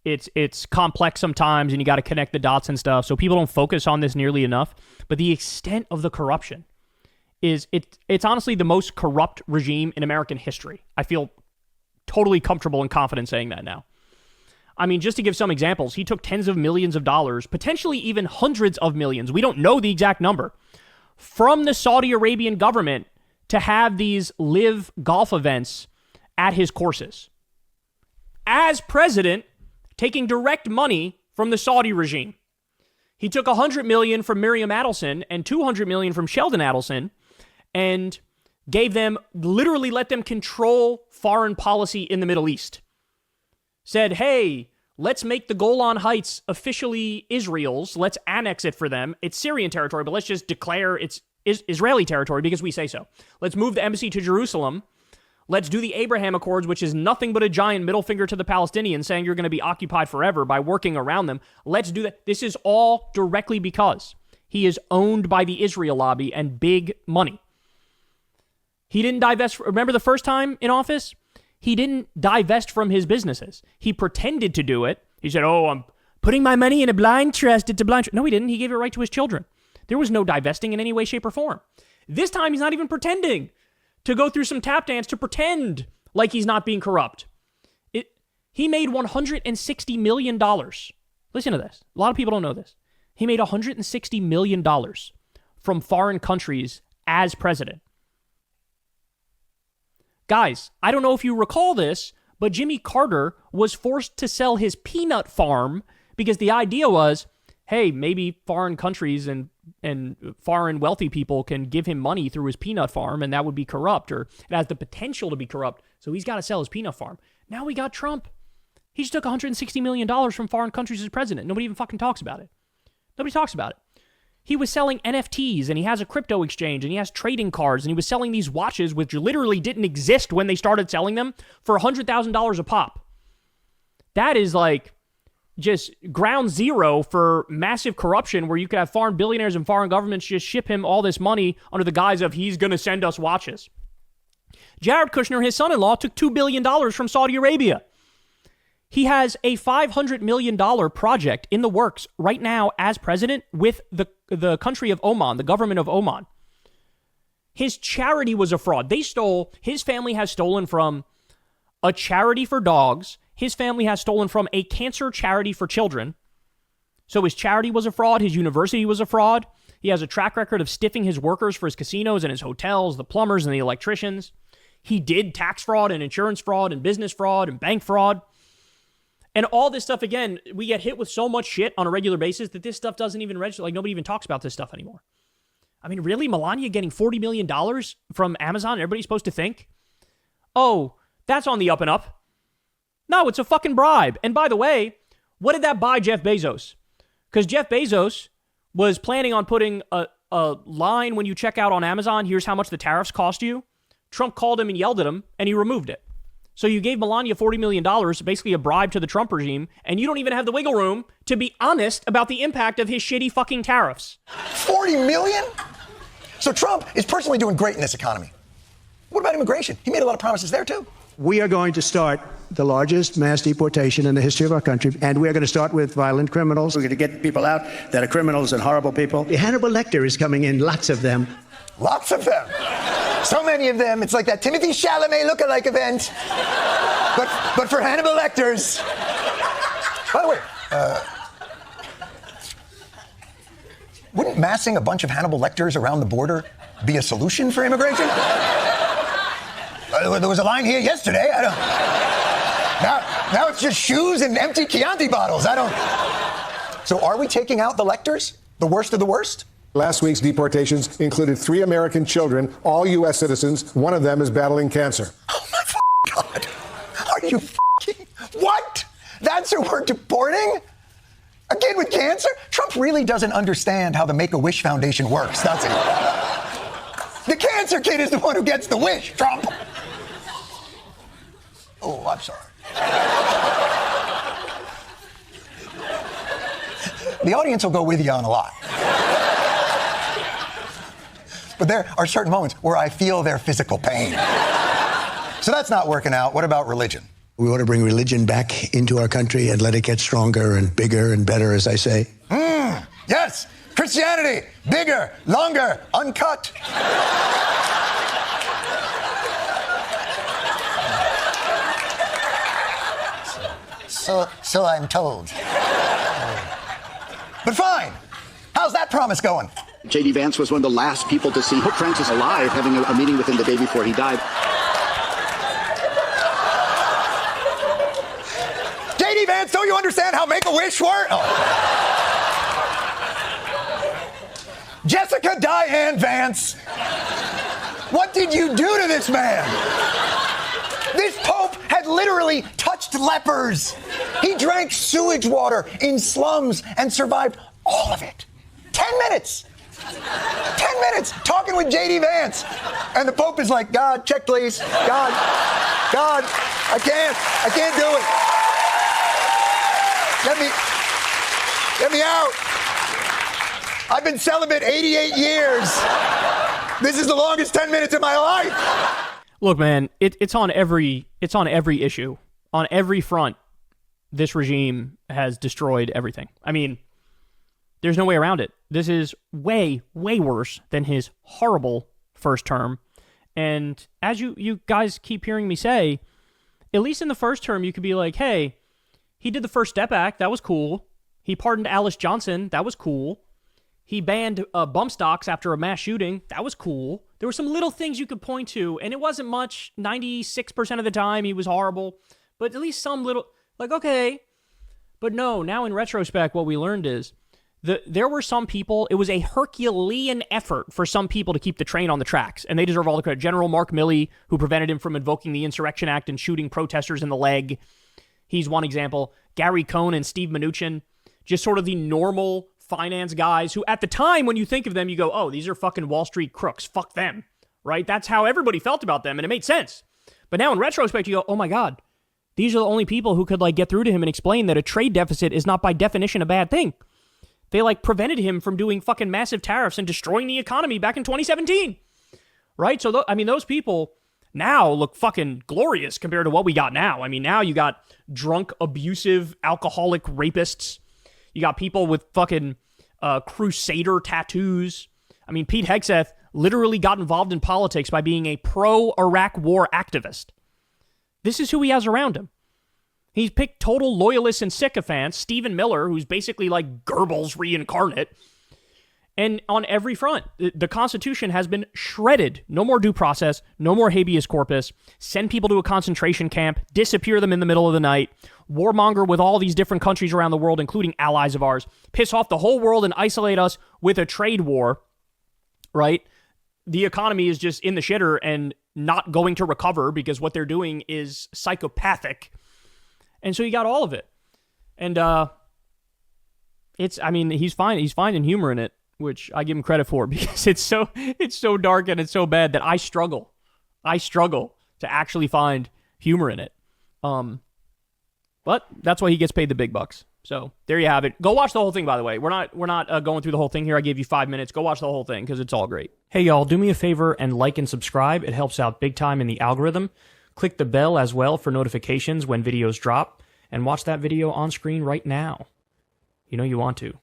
it's complex sometimes, and you got to connect the dots and stuff. So people don't focus on this nearly enough. But the extent of the corruption it's honestly the most corrupt regime in American history. I feel totally comfortable and confident saying that now. I mean, just to give some examples, he took tens of millions of dollars, potentially even hundreds of millions. We don't know the exact number, from the Saudi Arabian government to have these live golf events at his courses. As president, taking direct money from the Saudi regime. He took $100 million from Miriam Adelson and $200 million from Sheldon Adelson and gave them, literally let them control foreign policy in the Middle East. Said, hey, let's make the Golan Heights officially Israel's. Let's annex it for them. It's Syrian territory, but let's just declare it's Israeli territory because we say so. Let's move the embassy to Jerusalem. Let's do the Abraham Accords, which is nothing but a giant middle finger to the Palestinians saying you're going to be occupied forever by working around them. Let's do that. This is all directly because he is owned by the Israel lobby and big money. He didn't divest. Remember the first time in office? He didn't divest from his businesses. He pretended to do it. He said, oh, I'm putting my money in a blind trust. It's a blind trust. No, he didn't. He gave it right to his children. There was no divesting in any way, shape, or form. This time, he's not even pretending to go through some tap dance to pretend like he's not being corrupt. He made $160 million. Listen to this. A lot of people don't know this. He made $160 million from foreign countries as president. Guys, I don't know if you recall this, but Jimmy Carter was forced to sell his peanut farm because the idea was, hey, maybe foreign countries and foreign wealthy people can give him money through his peanut farm, and that would be corrupt, or it has the potential to be corrupt, so he's got to sell his peanut farm. Now we got Trump. He just took $160 million from foreign countries as president. Nobody even fucking talks about it. Nobody talks about it. He was selling NFTs, and he has a crypto exchange, and he has trading cards, and he was selling these watches, which literally didn't exist when they started selling them, for $100,000 a pop. That is like just ground zero for massive corruption, where you could have foreign billionaires and foreign governments just ship him all this money under the guise of he's going to send us watches. Jared Kushner, his son-in-law, took $2 billion from Saudi Arabia. He has a $500 million project in the works right now as president with the country of Oman, the government of Oman. His charity was a fraud. His family has stolen from a charity for dogs. His family has stolen from a cancer charity for children. So his charity was a fraud. His university was a fraud. He has a track record of stiffing his workers for his casinos and his hotels, the plumbers and the electricians. He did tax fraud and insurance fraud and business fraud and bank fraud. And all this stuff, again, we get hit with so much shit on a regular basis that this stuff doesn't even register. Like, nobody even talks about this stuff anymore. I mean, really? Melania getting $40 million from Amazon? Everybody's supposed to think, oh, that's on the up and up. No, it's a fucking bribe. And by the way, what did that buy Jeff Bezos? Because Jeff Bezos was planning on putting a line when you check out on Amazon, here's how much the tariffs cost you. Trump called him and yelled at him, and he removed it. So you gave Melania $40 million, basically a bribe to the Trump regime, and you don't even have the wiggle room to be honest about the impact of his shitty fucking tariffs. 40 million? So Trump is personally doing great in this economy. What about immigration? He made a lot of promises there, too. We are going to start the largest mass deportation in the history of our country, and we are going to start with violent criminals. We're going to get people out that are criminals and horrible people. Hannibal Lecter is coming in, lots of them. Lots of them. So many of them. It's like that Timothy Chalamet lookalike event. But for Hannibal Lecters. By the way, wouldn't massing a bunch of Hannibal Lecters around the border be a solution for immigration? There was a line here yesterday. Now it's just shoes and empty Chianti bottles. So are we taking out the Lecters? The worst of the worst? Last week's deportations included 3 American children, all U.S. citizens. One of them is battling cancer. Oh, my God. Are you what? That's who we're deporting? A kid with cancer? Trump really doesn't understand how the Make-A-Wish Foundation works, does he? The cancer kid is the one who gets the wish, Trump. Oh, I'm sorry. The audience will go with you on a lot. But there are certain moments where I feel their physical pain. So that's not working out. What about religion? We want to bring religion back into our country and let it get stronger and bigger and better, as I say. Yes, Christianity, bigger, longer, uncut. So I'm told. But fine. How's that promise going? J.D. Vance was one of the last people to see Pope Francis alive, having a meeting with him the day before he died. J.D. Vance, don't you understand how Make-A-Wish works? Oh. Jessica Diane Vance, what did you do to this man? This Pope had literally touched lepers. He drank sewage water in slums and survived all of it. 10 minutes. 10 minutes talking with J.D. Vance. And the Pope is like, God, check please. God, I can't do it. Let me out. I've been celibate 88 years. This is the longest 10 minutes of my life. Look, man, it's on every issue. On every front, this regime has destroyed everything. I mean, there's no way around it. This is way, way worse than his horrible first term. And as you guys keep hearing me say, at least in the first term, you could be like, hey, he did the First Step Act. That was cool. He pardoned Alice Johnson. That was cool. He banned bump stocks after a mass shooting. That was cool. There were some little things you could point to, and it wasn't much. 96% of the time, he was horrible. But at least some little, like, okay. But no, now in retrospect, what we learned is there were some people, it was a Herculean effort for some people to keep the train on the tracks, and they deserve all the credit. General Mark Milley, who prevented him from invoking the Insurrection Act and shooting protesters in the leg. He's one example. Gary Cohn and Steve Mnuchin, just sort of the normal finance guys who, at the time, when you think of them, you go, oh, these are fucking Wall Street crooks. Fuck them, right? That's how everybody felt about them, and it made sense. But now in retrospect, you go, oh my God, these are the only people who could, like, get through to him and explain that a trade deficit is not by definition a bad thing. They, like, prevented him from doing fucking massive tariffs and destroying the economy back in 2017, right? So, I mean, those people now look fucking glorious compared to what we got now. I mean, now you got drunk, abusive, alcoholic rapists. You got people with fucking crusader tattoos. I mean, Pete Hegseth literally got involved in politics by being a pro-Iraq war activist. This is who he has around him. He's picked total loyalists and sycophants. Stephen Miller, who's basically like Goebbels reincarnate. And on every front, the Constitution has been shredded. No more due process, no more habeas corpus, send people to a concentration camp, disappear them in the middle of the night, warmonger with all these different countries around the world, including allies of ours, piss off the whole world and isolate us with a trade war, right? The economy is just in the shitter and not going to recover because what they're doing is psychopathic. And so you got all of it. And he's finding humor in it, which I give him credit for, because it's so dark and it's so bad that I struggle to actually find humor in it. But that's why he gets paid the big bucks. So there you have it. Go watch the whole thing, by the way. We're not going through the whole thing here. I gave you 5 minutes. Go watch the whole thing because it's all great. Hey, y'all, do me a favor and like and subscribe. It helps out big time in the algorithm. Click the bell as well for notifications when videos drop, and watch that video on screen right now. You know you want to.